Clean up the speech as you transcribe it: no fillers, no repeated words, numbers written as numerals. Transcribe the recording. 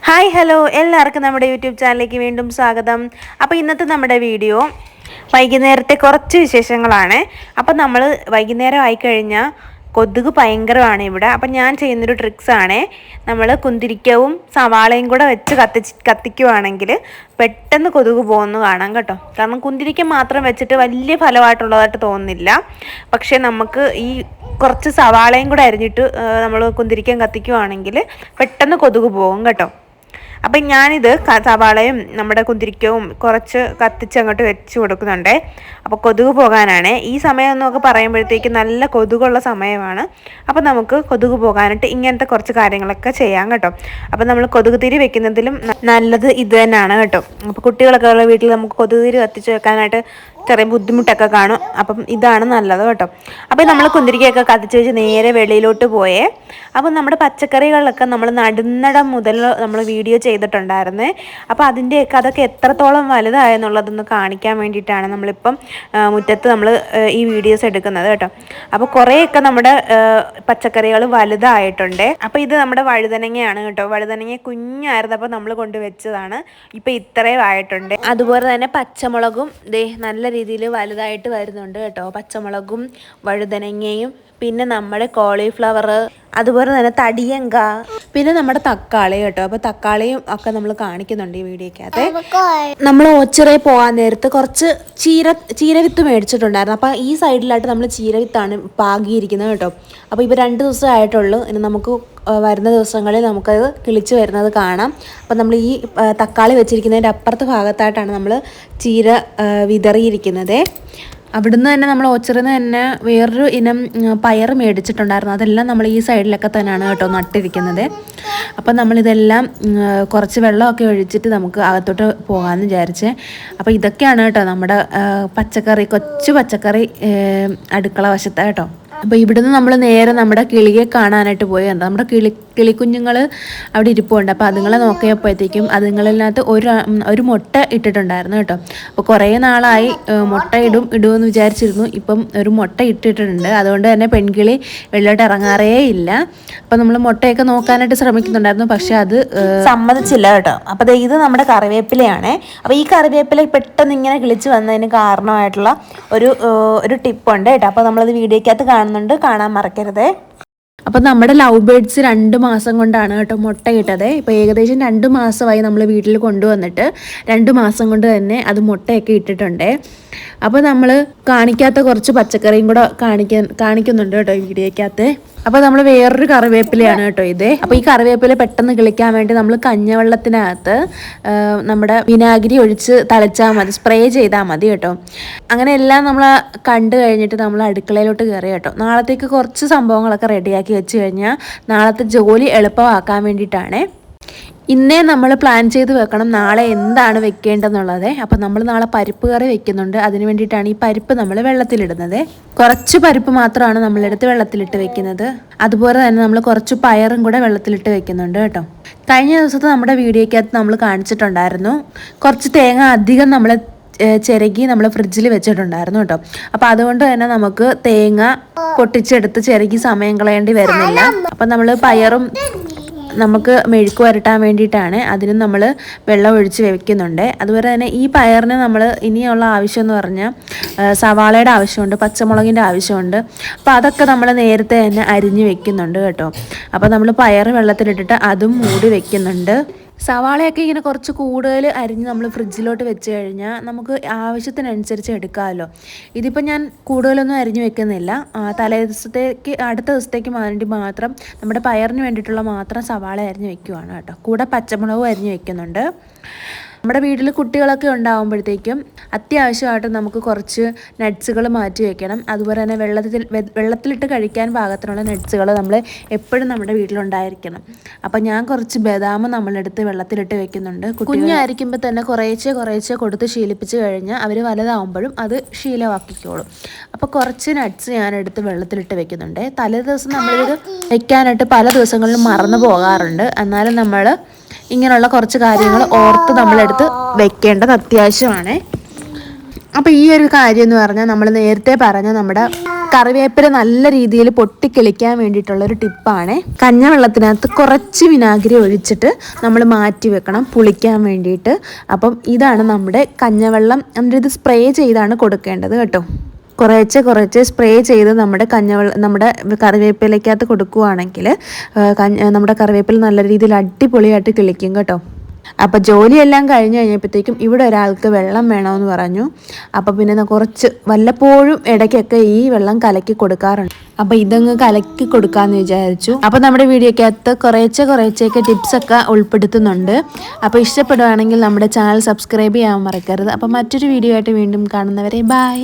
Hi hello എല്ലാവർക്കും നമ്മുടെ YouTube ചാനലിലേക്ക് വീണ്ടും സ്വാഗതം. അപ്പോൾ ഇന്നത്തെ നമ്മുടെ വീഡിയോ വൈകുന്നേരത്തെ കുറച്ച് വിശേഷങ്ങളാണ്. അപ്പം നമ്മൾ വൈകുന്നേരം ആയിക്കഴിഞ്ഞാൽ കൊതുക് ഭയങ്കരമാണ് ഇവിടെ. അപ്പം ഞാൻ ചെയ്യുന്നൊരു ട്രിക്സാണ്, നമ്മൾ കുന്തിരിക്കവും സവാളയും കൂടെ വെച്ച് കത്തിക്കുവാണെങ്കിൽ പെട്ടെന്ന് കൊതുക് പോകുന്നു കാണാം കേട്ടോ. കാരണം കുന്തിരിക്കം മാത്രം വെച്ചിട്ട് വലിയ ഫലമായിട്ടുള്ളതായിട്ട് തോന്നുന്നില്ല. പക്ഷേ നമുക്ക് ഈ കുറച്ച് സവാളയും കൂടെ അരിഞ്ഞിട്ട് നമ്മൾ കുന്തിരിക്കം കത്തിക്കുവാണെങ്കിൽ പെട്ടെന്ന് കൊതുക് പോകും കേട്ടോ. അപ്പം ഞാനിത് സവാളയും നമ്മുടെ കുന്തിരിക്കവും കുറച്ച് കത്തിച്ചങ്ങോട്ട് വെച്ച് കൊടുക്കുന്നുണ്ട്. അപ്പോൾ കൊതുക് പോകാനാണ്. ഈ സമയം എന്നൊക്കെ പറയുമ്പോഴത്തേക്ക് നല്ല കൊതുകുള്ള സമയമാണ്. അപ്പോൾ നമുക്ക് കൊതുക് പോകാനായിട്ട് ഇങ്ങനത്തെ കുറച്ച് കാര്യങ്ങളൊക്കെ ചെയ്യാം കേട്ടോ. അപ്പോൾ നമ്മൾ കൊതുക് തിരി വെക്കുന്നതിലും നല്ലത് ഇത് തന്നെയാണ് കേട്ടോ. അപ്പോൾ കുട്ടികളൊക്കെ ഉള്ള വീട്ടിൽ നമുക്ക് കൊതുക് തിരി കത്തിച്ച് വെക്കാനായിട്ട് ചെറിയ ബുദ്ധിമുട്ടൊക്കെ കാണും. അപ്പം ഇതാണ് നല്ലത് കേട്ടോ. അപ്പം നമ്മൾ കുന്തിരിക്കയൊക്കെ കത്തിച്ച് വെച്ച് നേരെ വെളിയിലോട്ട് പോയേ. അപ്പം നമ്മുടെ പച്ചക്കറികളിലൊക്കെ നമ്മൾ നടുന്നിടം മുതൽ നമ്മൾ വീഡിയോ ചെയ്തിട്ടുണ്ടായിരുന്നേ. അപ്പോൾ അതൊക്കെ എത്രത്തോളം വലുതായെന്നുള്ളതൊന്ന് കാണിക്കാൻ വേണ്ടിയിട്ടാണ് നമ്മളിപ്പം മുറ്റത്ത് നമ്മൾ ഈ വീഡിയോസ് എടുക്കുന്നത് കേട്ടോ. അപ്പോൾ കുറേയൊക്കെ നമ്മുടെ പച്ചക്കറികൾ വലുതായിട്ടുണ്ട്. അപ്പോൾ ഇത് നമ്മുടെ വഴുതനങ്ങയാണ് കേട്ടോ. വഴുതനങ്ങ കുഞ്ഞായിരുന്നു, അപ്പോൾ നമ്മൾ കൊണ്ടുവച്ചതാണ്. ഇപ്പോൾ ഇത്രയും ആയിട്ടുണ്ട്. അതുപോലെ തന്നെ പച്ചമുളകും നല്ല രീതിയിൽ വലുതായിട്ട് വരുന്നുണ്ട് കേട്ടോ. പച്ചമുളകും വഴുതനങ്ങയും പിന്നെ നമ്മുടെ കോളിഫ്ലവർ, അതുപോലെ തന്നെ തടിയങ്ക, പിന്നെ നമ്മുടെ തക്കാളി കേട്ടോ. അപ്പോൾ തക്കാളിയും ഒക്കെ നമ്മൾ കാണിക്കുന്നുണ്ട് ഈ വീഡിയോക്കകത്ത്. നമ്മൾ ഓച്ചിറയിൽ പോകാൻ നേരത്ത് കുറച്ച് ചീരവിത്ത് മേടിച്ചിട്ടുണ്ടായിരുന്നു. അപ്പോൾ ഈ സൈഡിലായിട്ട് നമ്മൾ ചീരവിത്താണ് പാകിയിരിക്കുന്നത് കേട്ടോ. അപ്പോൾ ഇപ്പോൾ 2 ദിവസമായിട്ടുള്ളൂ. ഇനി നമുക്ക് വരുന്ന ദിവസങ്ങളിൽ നമുക്കത് കിളിച്ച് വരുന്നത് കാണാം. അപ്പം നമ്മൾ ഈ തക്കാളി വെച്ചിരിക്കുന്നതിൻ്റെ അപ്പുറത്തെ ഭാഗത്തായിട്ടാണ് നമ്മൾ ചീര വിതറിയിരിക്കുന്നത്. അവിടുന്ന് തന്നെ നമ്മൾ ഓച്ചിറയിൽ നിന്ന് തന്നെ വേറൊരു ഇനം പയർ മേടിച്ചിട്ടുണ്ടായിരുന്നു. അതെല്ലാം നമ്മൾ ഈ സൈഡിലൊക്കെ തന്നെയാണ് കേട്ടോ നട്ടിരിക്കുന്നത്. അപ്പം നമ്മളിതെല്ലാം കുറച്ച് വെള്ളമൊക്കെ ഒഴിച്ചിട്ട് നമുക്ക് അകത്തോട്ട് പോകാമെന്ന് വിചാരിച്ചേ. അപ്പോൾ ഇതൊക്കെയാണ് കേട്ടോ നമ്മുടെ കൊച്ചു പച്ചക്കറി അടുക്കള വശത്ത് കേട്ടോ. അപ്പോൾ ഇവിടുന്ന് നമ്മൾ നേരെ നമ്മുടെ കിളിയെ കാണാനായിട്ട് പോയി. നമ്മുടെ കിളിക്കുഞ്ഞുങ്ങൾ അവിടെ ഇരിപ്പുണ്ട്. അപ്പോൾ അതുങ്ങളെ നോക്കിയപ്പോഴത്തേക്കും അതുങ്ങളിനകത്ത് ഒരു മുട്ട ഇട്ടിട്ടുണ്ടായിരുന്നു കേട്ടോ. അപ്പോൾ കുറേ നാളായി മുട്ട ഇടുമെന്ന് വിചാരിച്ചിരുന്നു. ഇപ്പം ഒരു മുട്ട ഇട്ടിട്ടുണ്ട്. അതുകൊണ്ട് തന്നെ പെൺകിളി വെളിയിലോട്ട് ഇറങ്ങാറേ ഇല്ല. അപ്പോൾ നമ്മൾ മുട്ടയൊക്കെ നോക്കാനായിട്ട് ശ്രമിക്കുന്നുണ്ടായിരുന്നു, പക്ഷെ അത് സമ്മതിച്ചില്ല കേട്ടോ. അപ്പോൾ ഇത് നമ്മുടെ കറിവേപ്പിലയാണ്. അപ്പോൾ ഈ കറിവേപ്പില പെട്ടെന്ന് ഇങ്ങനെ കിളിച്ച് വന്നതിന് കാരണമായിട്ടുള്ള ഒരു ടിപ്പുണ്ട് കേട്ടോ. അപ്പോൾ നമ്മളത് വീഡിയോക്കകത്ത് കാണാൻ മറക്കരുത്. അപ്പം നമ്മുടെ ലവ് ബേർഡ്സ് 2 മാസം കൊണ്ടാണ് കേട്ടോ മുട്ടയിട്ടത്. ഇപ്പോൾ ഏകദേശം 2 മാസമായി നമ്മൾ വീട്ടിൽ കൊണ്ടുവന്നിട്ട് 2 മാസം കൊണ്ട് തന്നെ അത് മുട്ടയൊക്കെ ഇട്ടിട്ടുണ്ട്. അപ്പോൾ നമ്മൾ കാണിക്കാത്ത കുറച്ച് പച്ചക്കറിയും കൂടെ കാണിക്കുന്നുണ്ട് കേട്ടോ ഈ വീഡിയോക്കകത്ത്. അപ്പോൾ നമ്മൾ വേറൊരു കറിവേപ്പിലയാണ് കേട്ടോ ഇത്. അപ്പോൾ ഈ കറിവേപ്പില പെട്ടെന്ന് കിളിക്കാൻ വേണ്ടി നമ്മൾ കഞ്ഞവെള്ളത്തിനകത്ത് നമ്മുടെ വിനാഗിരി ഒഴിച്ച് തളിച്ചാൽ മതി, സ്പ്രേ ചെയ്താൽ മതി കേട്ടോ. അങ്ങനെ എല്ലാം നമ്മൾ കണ്ടു കഴിഞ്ഞിട്ട് നമ്മൾ അടുക്കളയിലോട്ട് കയറി കേട്ടോ. നാളത്തേക്ക് കുറച്ച് സംഭവങ്ങളൊക്കെ റെഡിയാക്കി വെച്ച് കഴിഞ്ഞാൽ നാളത്തെ ജോലി എളുപ്പമാക്കാൻ വേണ്ടിയിട്ടാണ്. ഇന്നേ നമ്മൾ പ്ലാൻ ചെയ്ത് വെക്കണം നാളെ എന്താണ് വെക്കേണ്ടതെന്നുള്ളത്. അപ്പം നമ്മൾ നാളെ പരിപ്പ് കറി വെക്കുന്നുണ്ട്. അതിന് വേണ്ടിയിട്ടാണ് ഈ പരിപ്പ് നമ്മൾ വെള്ളത്തിലിടുന്നത്. കുറച്ച് പരിപ്പ് മാത്രമാണ് നമ്മളെടുത്ത് വെള്ളത്തിലിട്ട് വെക്കുന്നത്. അതുപോലെ തന്നെ നമ്മൾ കുറച്ച് പയറും കൂടെ വെള്ളത്തിലിട്ട് വെക്കുന്നുണ്ട് കേട്ടോ. കഴിഞ്ഞ ദിവസത്തെ നമ്മുടെ വീഡിയോക്കകത്ത് നമ്മൾ കാണിച്ചിട്ടുണ്ടായിരുന്നു. കുറച്ച് തേങ്ങ അധികം നമ്മൾ ചിരകി നമ്മൾ ഫ്രിഡ്ജിൽ വെച്ചിട്ടുണ്ടായിരുന്നു കേട്ടോ. അപ്പോൾ അതുകൊണ്ട് തന്നെ നമുക്ക് തേങ്ങ പൊട്ടിച്ചെടുത്ത് ചിരകി സമയം കളയേണ്ടി വരുന്നില്ല. അപ്പം നമ്മൾ പയറും നമുക്ക് മെഴുക്ക് വരട്ടാൻ വേണ്ടിയിട്ടാണ്. അതിനും നമ്മൾ വെള്ളം ഒഴിച്ച് വെക്കുന്നുണ്ട്. അതുപോലെ തന്നെ ഈ പയറിന് നമ്മൾ ഇനിയുള്ള ആവശ്യം എന്ന് പറഞ്ഞാൽ സവാളയുടെ ആവശ്യമുണ്ട്, പച്ചമുളകിൻ്റെ ആവശ്യമുണ്ട്. അപ്പോൾ അതൊക്കെ നമ്മൾ നേരത്തെ തന്നെ അരിഞ്ഞ് വെക്കുന്നുണ്ട് കേട്ടോ. അപ്പോൾ നമ്മൾ പയർ വെള്ളത്തിലിട്ടിട്ട് അതും മൂടി വെക്കുന്നുണ്ട്. സവാളയൊക്കെ ഇങ്ങനെ കുറച്ച് കൂടുതൽ അരിഞ്ഞ് നമ്മൾ ഫ്രിഡ്ജിലോട്ട് വെച്ച് കഴിഞ്ഞാൽ നമുക്ക് ആവശ്യത്തിനനുസരിച്ച് എടുക്കാമല്ലോ. ഇതിപ്പോൾ ഞാൻ കൂടുതലൊന്നും അരിഞ്ഞു വെക്കുന്നില്ല. അടുത്ത ദിവസത്തേക്ക് വേണ്ടി മാത്രം നമ്മുടെ പയറിന് വേണ്ടിയിട്ടുള്ള മാത്രം സവാള അരിഞ്ഞ് വെക്കുവാണ് കേട്ടോ. കൂടെ പച്ചമുളകും അരിഞ്ഞ് വെക്കുന്നുണ്ട്. നമ്മുടെ വീട്ടിൽ കുട്ടികളൊക്കെ ഉണ്ടാകുമ്പോഴത്തേക്കും അത്യാവശ്യമായിട്ട് നമുക്ക് കുറച്ച് നട്ട്സുകൾ മാറ്റി വെക്കണം. അതുപോലെ തന്നെ വെള്ളത്തിലിട്ട് കഴിക്കാൻ പാകത്തിനുള്ള നട്ട്സുകൾ നമ്മൾ എപ്പോഴും നമ്മുടെ വീട്ടിലുണ്ടായിരിക്കണം. അപ്പം ഞാൻ കുറച്ച് ബദാം നമ്മളെടുത്ത് വെള്ളത്തിലിട്ട് വെക്കുന്നുണ്ട്. കുഞ്ഞായിരിക്കുമ്പോൾ തന്നെ കുറേശ്ശെ കൊടുത്ത് ശീലിപ്പിച്ച് കഴിഞ്ഞാൽ അവർ വലുതാവുമ്പോഴും അത് ശീലമാക്കിക്കോളും. അപ്പോൾ കുറച്ച് നട്ട്സ് ഞാനെടുത്ത് വെള്ളത്തിലിട്ട് വെക്കുന്നുണ്ട്. തലേദിവസം നമ്മളിത് വെക്കാനായിട്ട് പല ദിവസങ്ങളിലും മറന്നു പോകാറുണ്ട്. എന്നാലും നമ്മൾ ഇങ്ങനെയുള്ള കുറച്ച് കാര്യങ്ങൾ ഓർത്ത് നമ്മളെടുത്ത് വെക്കേണ്ടത് അത്യാവശ്യമാണ്. അപ്പോൾ ഈ ഒരു കാര്യം എന്ന് പറഞ്ഞാൽ നമ്മൾ നേരത്തെ പറഞ്ഞ നമ്മുടെ കറിവേപ്പില നല്ല രീതിയിൽ പൊട്ടിക്കിളിക്കാൻ വേണ്ടിയിട്ടുള്ളൊരു ടിപ്പാണ്. കഞ്ഞവെള്ളത്തിനകത്ത് കുറച്ച് വിനാഗിരി ഒഴിച്ചിട്ട് നമ്മൾ മാറ്റി വെക്കണം പുളിക്കാൻ വേണ്ടിയിട്ട്. അപ്പം ഇതാണ് നമ്മുടെ കഞ്ഞവെള്ളം. എന്നിട്ട് ഇത് സ്പ്രേ ചെയ്താണ് കൊടുക്കേണ്ടത് കേട്ടോ. കുറേശ്ശെ സ്പ്രേ ചെയ്ത് നമ്മുടെ നമ്മുടെ കറിവേപ്പിലയ്ക്കകത്ത് കൊടുക്കുകയാണെങ്കിൽ നമ്മുടെ കറിവേപ്പില നല്ല രീതിയിൽ അടിപൊളിയായിട്ട് കിളിക്കും കേട്ടോ. അപ്പോൾ ജോലിയെല്ലാം കഴിഞ്ഞ് കഴിഞ്ഞപ്പോഴത്തേക്കും ഇവിടെ ഒരാൾക്ക് വെള്ളം വേണമെന്ന് പറഞ്ഞു. അപ്പോൾ പിന്നെ കുറച്ച് വല്ലപ്പോഴും ഇടയ്ക്കൊക്കെ ഈ വെള്ളം കലക്കി കൊടുക്കാറുണ്ട്. അപ്പോൾ ഇതങ്ങ് കലക്കി കൊടുക്കാമെന്ന് വിചാരിച്ചു. അപ്പോൾ നമ്മുടെ വീഡിയോക്കകത്ത് കുറേശ്ശെയൊക്കെ ടിപ്സൊക്കെ ഉൾപ്പെടുത്തുന്നുണ്ട്. അപ്പോൾ ഇഷ്ടപ്പെടുകയാണെങ്കിൽ നമ്മുടെ ചാനൽ സബ്സ്ക്രൈബ് ചെയ്യാൻ മറക്കരുത്. അപ്പോൾ മറ്റൊരു വീഡിയോ ആയിട്ട് വീണ്ടും കാണുന്നവരെ ബൈ.